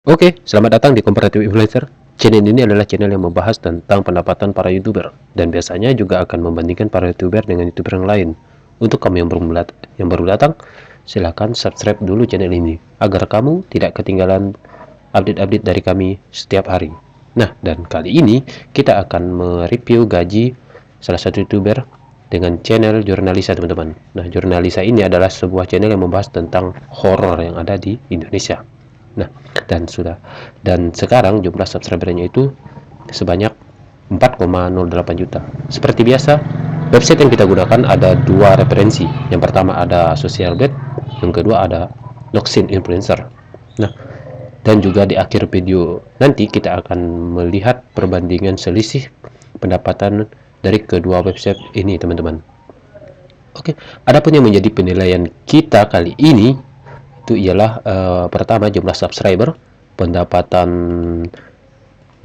Oke, selamat datang di Komparatif Influencer. Channel ini adalah channel yang membahas tentang pendapatan para YouTuber dan biasanya juga akan membandingkan para YouTuber dengan YouTuber yang lain. Untuk kamu yang baru datang, silahkan subscribe dulu channel ini agar kamu tidak ketinggalan update-update dari kami setiap hari. Nah, dan kali ini kita akan mereview gaji salah satu YouTuber dengan channel Jurnalisa, teman-teman. Nah, Jurnalisa ini adalah sebuah channel yang membahas tentang horor yang ada di Indonesia. Nah, dan sekarang jumlah subscribernya itu sebanyak 4,08 juta. Seperti biasa, website yang kita gunakan ada dua referensi. Yang pertama ada Socialbet, yang kedua ada Noxin Influencer. Nah, dan juga di akhir video nanti kita akan melihat perbandingan selisih pendapatan dari kedua website ini, teman-teman. Oke, adapun yang menjadi penilaian kita kali ini itu ialah pertama jumlah subscriber, pendapatan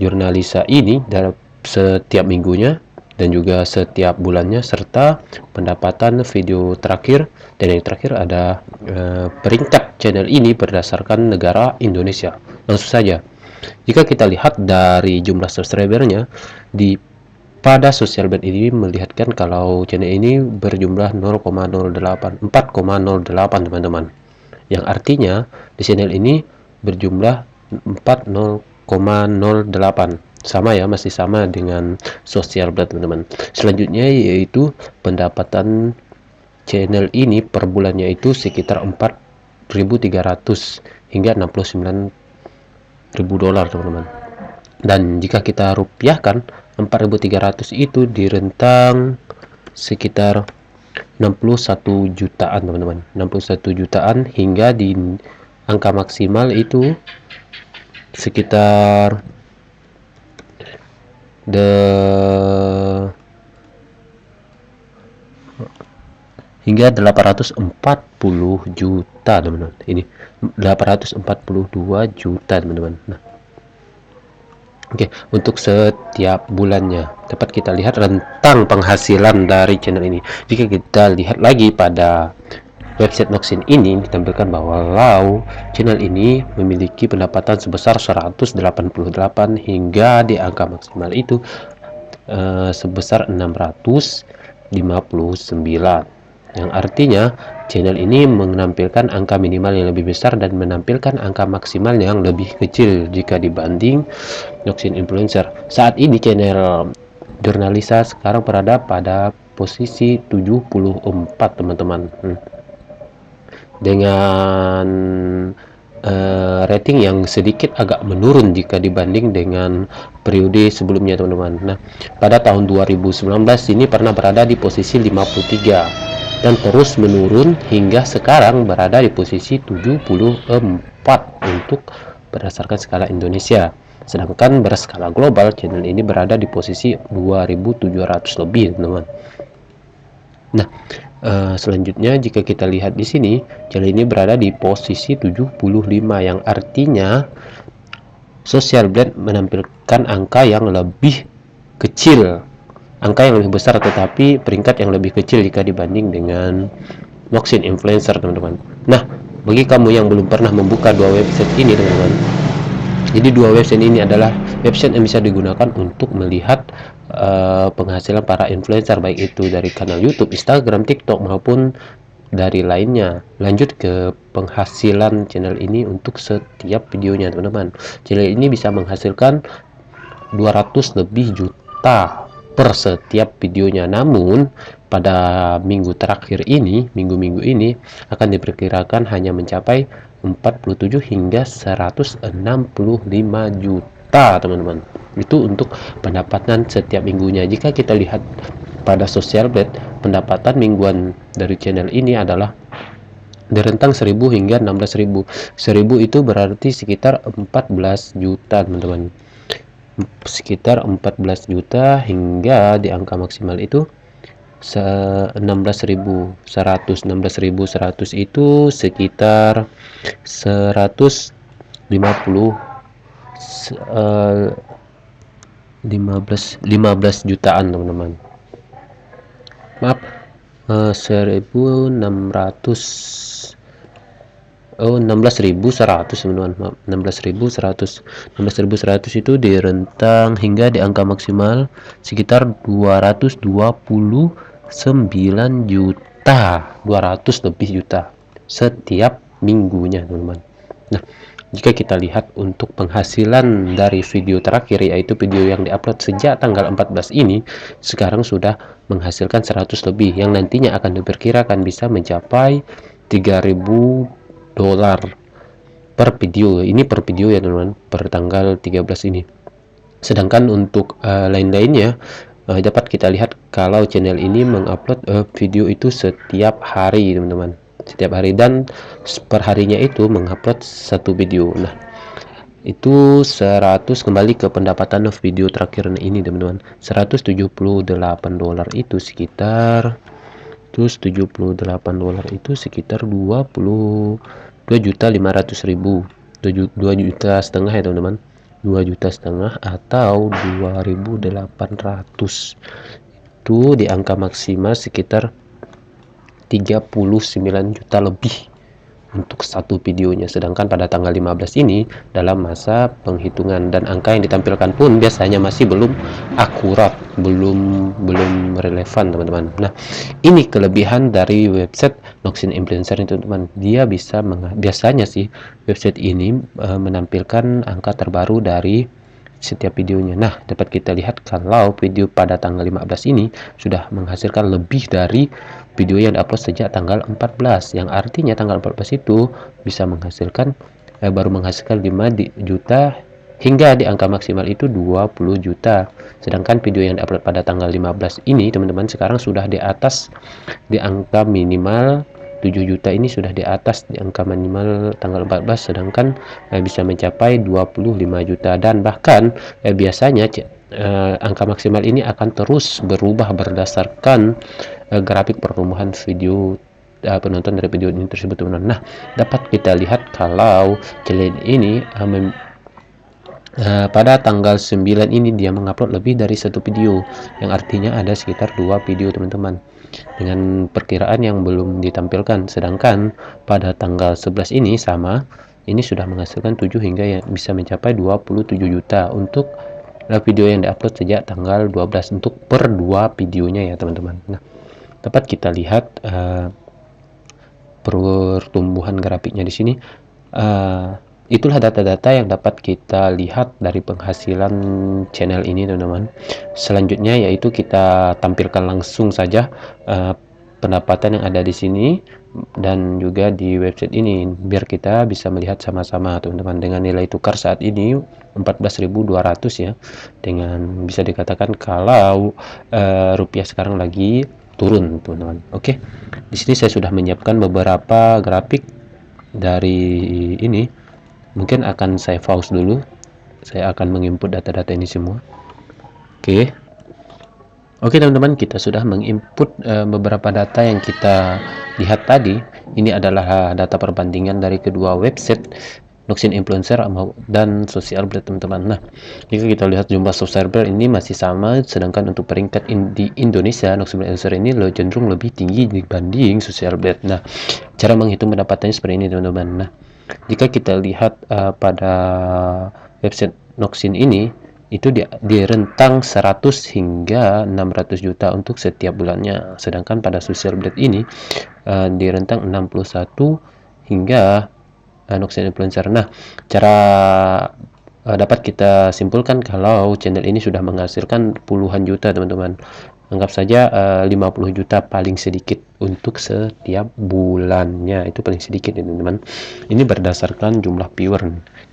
Jurnalisa ini dalam setiap minggunya dan juga setiap bulannya, serta pendapatan video terakhir. Dan yang terakhir ada peringkat channel ini berdasarkan negara Indonesia. Langsung saja, jika kita lihat dari jumlah subscribernya di pada Socialbet ini melihatkan kalau channel ini berjumlah 0,08 4,08, teman-teman, yang artinya di channel ini berjumlah 40,08, sama ya, masih sama dengan Socialblad, teman-teman. Selanjutnya yaitu pendapatan channel ini per bulannya itu sekitar 4.300 hingga 69.000 dolar, teman-teman. Dan jika kita rupiahkan 4.300 itu di rentang sekitar 61 jutaan, teman-teman. 61 jutaan hingga di angka maksimal itu sekitar hingga 840 juta, teman-teman. Ini 842 juta, teman-teman. Nah, oke, untuk setiap bulannya dapat kita lihat rentang penghasilan dari channel ini. Jika kita lihat lagi pada website Noxin ini, ditampilkan bahwa channel ini memiliki pendapatan sebesar 188 hingga di angka maksimal itu sebesar 659, yang artinya channel ini menampilkan angka minimal yang lebih besar dan menampilkan angka maksimal yang lebih kecil jika dibanding Noxin Influencer. Saat ini channel Jurnalisa sekarang berada pada posisi 74, teman-teman, dengan rating yang sedikit agak menurun jika dibanding dengan periode sebelumnya, teman-teman. Nah, pada tahun 2019 ini pernah berada di posisi 53 dan terus menurun hingga sekarang berada di posisi 74 untuk berdasarkan skala Indonesia. Sedangkan berskala global channel ini berada di posisi 2.700 lebih, teman-teman. Nah, selanjutnya jika kita lihat di sini, channel ini berada di posisi 75, yang artinya Socialblade menampilkan angka yang lebih kecil, angka yang lebih besar, tetapi peringkat yang lebih kecil jika dibanding dengan Noxin Influencer, teman-teman. Nah, bagi kamu yang belum pernah membuka dua website ini, teman-teman, jadi dua website ini adalah website yang bisa digunakan untuk melihat penghasilan para influencer, baik itu dari kanal YouTube, Instagram, TikTok maupun dari lainnya. Lanjut ke penghasilan channel ini untuk setiap videonya, teman-teman. Channel ini bisa menghasilkan 200 lebih juta per setiap videonya. Namun pada minggu-minggu ini akan diperkirakan hanya mencapai 47 hingga 165 juta, teman-teman. Itu untuk pendapatan setiap minggunya. Jika kita lihat pada Socialblade, pendapatan mingguan dari channel ini adalah di rentang 1000 hingga 16.000. 1000 itu berarti sekitar 14 juta, teman-teman. Sekitar 14 juta hingga di angka maksimal itu 16.100 itu sekitar 150 15 jutaan, teman-teman. Maaf, 1600 Oh, 16.100 teman-teman, maaf, 16.100 itu direntang hingga di angka maksimal sekitar 229 juta, 200 lebih juta setiap minggunya teman-teman. Nah, jika kita lihat untuk penghasilan dari video terakhir, yaitu video yang diupload sejak tanggal 14 ini, sekarang sudah menghasilkan 100 lebih, yang nantinya akan diperkirakan bisa mencapai 3.000 dolar per video. Ini per video ya teman-teman, per tanggal 13 ini. Sedangkan untuk lain-lainnya, dapat kita lihat kalau channel ini mengupload video itu setiap hari teman-teman, setiap hari, dan per harinya itu mengupload satu video. Nah, itu 100, kembali ke pendapatan video terakhir ini teman-teman, 178 dolar itu sekitar, terus 78 dolar itu sekitar 22.500.000, 2 juta setengah ya teman-teman, 2 juta setengah atau 2.800, itu di angka maksimal sekitar 39 juta lebih untuk satu videonya. Sedangkan pada tanggal 15 ini dalam masa penghitungan, dan angka yang ditampilkan pun biasanya masih belum akurat, belum relevan teman-teman. Nah, ini kelebihan dari website Noxin Influencer itu teman-teman. Dia bisa biasanya sih website ini menampilkan angka terbaru dari setiap videonya. Nah, dapat kita lihat kalau video pada tanggal 15 ini sudah menghasilkan lebih dari video yang diupload sejak tanggal 14, yang artinya tanggal 14 itu bisa menghasilkan baru menghasilkan 5 juta hingga di angka maksimal itu 20 juta. Sedangkan video yang diupload pada tanggal 15 ini teman-teman sekarang sudah di atas, di angka minimal 7 juta, ini sudah di atas di angka minimal tanggal 14, sedangkan bisa mencapai 25 juta, dan bahkan biasanya angka maksimal ini akan terus berubah berdasarkan grafik pertumbuhan video penonton dari video ini tersebut teman-teman. Nah, dapat kita lihat kalau channel ini pada tanggal 9 ini dia mengupload lebih dari satu video, yang artinya ada sekitar 2 video teman-teman, dengan perkiraan yang belum ditampilkan. Sedangkan pada tanggal 11 ini sama, ini sudah menghasilkan 7 hingga yang bisa mencapai 27 juta untuk video yang diupload sejak tanggal 12 untuk per 2 videonya ya teman-teman. Nah, dapat kita lihat pertumbuhan grafiknya di sini. Itulah data-data yang dapat kita lihat dari penghasilan channel ini teman-teman. Selanjutnya yaitu kita tampilkan langsung saja pendapatan yang ada di sini dan juga di website ini, biar kita bisa melihat sama-sama teman-teman. Dengan nilai tukar saat ini 14.200 ya, dengan bisa dikatakan kalau rupiah sekarang lagi turun teman-teman. Oke, di sini saya sudah menyiapkan beberapa grafik dari ini. Mungkin akan saya pause dulu, saya akan menginput data-data ini semua. Oke teman-teman, kita sudah menginput beberapa data yang kita lihat tadi. Ini adalah data perbandingan dari kedua website, Noxin Influencer dan Social Blade teman-teman. Nah, jika kita lihat jumlah subscriber ini masih sama, sedangkan untuk peringkat di Indonesia, Noxin Influencer ini cenderung lebih tinggi dibanding Social Blade. Nah, cara menghitung pendapatannya seperti ini teman-teman. Nah, jika kita lihat pada website Noxin ini, itu di rentang 100 hingga 600 juta untuk setiap bulannya, sedangkan pada Social Blade ini di rentang 61 hingga Noxin Influencer. Nah, cara dapat kita simpulkan kalau channel ini sudah menghasilkan puluhan juta teman-teman. Anggap saja 50 juta paling sedikit untuk setiap bulannya, itu paling sedikit ya teman-teman. Ini berdasarkan jumlah viewer.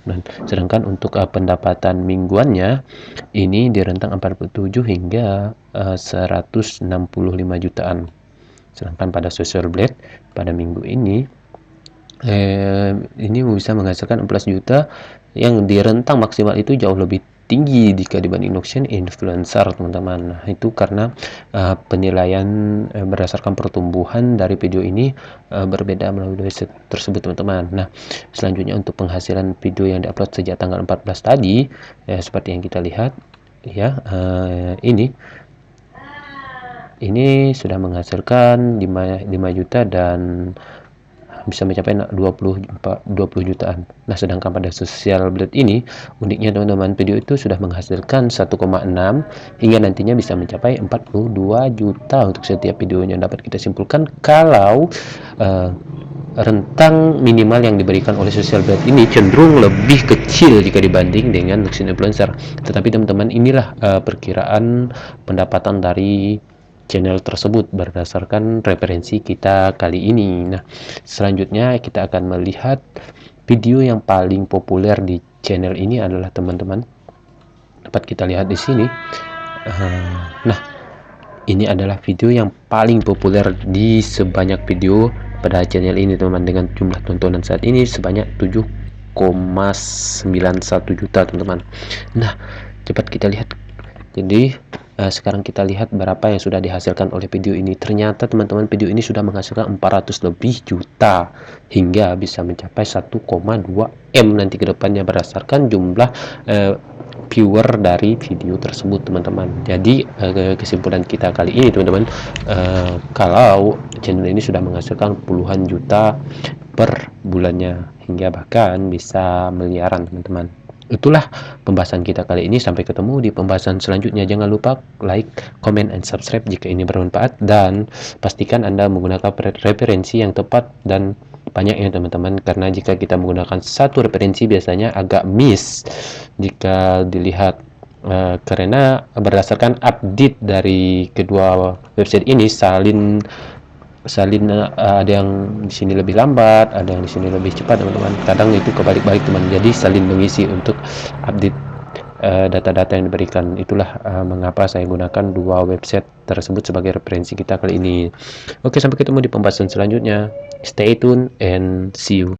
Dan sedangkan untuk pendapatan mingguannya ini di rentang 47 hingga 165 jutaan. Sedangkan pada Social Blade pada minggu ini bisa menghasilkan 14 juta, yang di rentang maksimal itu jauh lebih tinggi jika dibanding Noxin Influencer teman-teman. Nah, itu karena penilaian berdasarkan pertumbuhan dari video ini berbeda melalui website tersebut teman-teman. Nah, selanjutnya untuk penghasilan video yang diupload sejak tanggal 14 tadi seperti yang kita lihat ya, ini sudah menghasilkan 5 juta dan bisa mencapai 20 jutaan. Nah, sedangkan pada Social Blade ini, uniknya teman-teman, video itu sudah menghasilkan 1,6 hingga nantinya bisa mencapai 42 juta untuk setiap videonya. Dapat kita simpulkan kalau rentang minimal yang diberikan oleh Social Blade ini cenderung lebih kecil jika dibanding dengan Luxin Influencer. Tetapi teman-teman, inilah perkiraan pendapatan dari channel tersebut berdasarkan referensi kita kali ini. Nah, selanjutnya kita akan melihat video yang paling populer di channel ini adalah teman-teman, dapat kita lihat di sini. Nah, ini adalah video yang paling populer di sebanyak video pada channel ini teman-teman, dengan jumlah tontonan saat ini sebanyak 7,91 juta teman-teman. Nah, cepat kita lihat. Jadi sekarang kita lihat berapa yang sudah dihasilkan oleh video ini. Ternyata teman-teman, video ini sudah menghasilkan 400 lebih juta hingga bisa mencapai 1,2 M nanti ke depannya berdasarkan jumlah viewer dari video tersebut teman-teman. Jadi kesimpulan kita kali ini teman-teman, kalau channel ini sudah menghasilkan puluhan juta per bulannya hingga bahkan bisa miliaran teman-teman. Itulah pembahasan kita kali ini. Sampai ketemu di pembahasan selanjutnya. Jangan lupa like, comment, and subscribe jika ini bermanfaat, dan pastikan Anda menggunakan referensi yang tepat dan banyak ya teman-teman, karena jika kita menggunakan satu referensi biasanya agak miss jika dilihat, karena berdasarkan update dari kedua website ini salin ada yang di sini lebih lambat, ada yang di sini lebih cepat teman-teman. Kadang itu kebalik-balik teman, jadi saling mengisi untuk update data-data yang diberikan. Itulah mengapa saya gunakan dua website tersebut sebagai referensi kita kali ini. Oke, sampai ketemu di pembahasan selanjutnya. Stay tune and see you.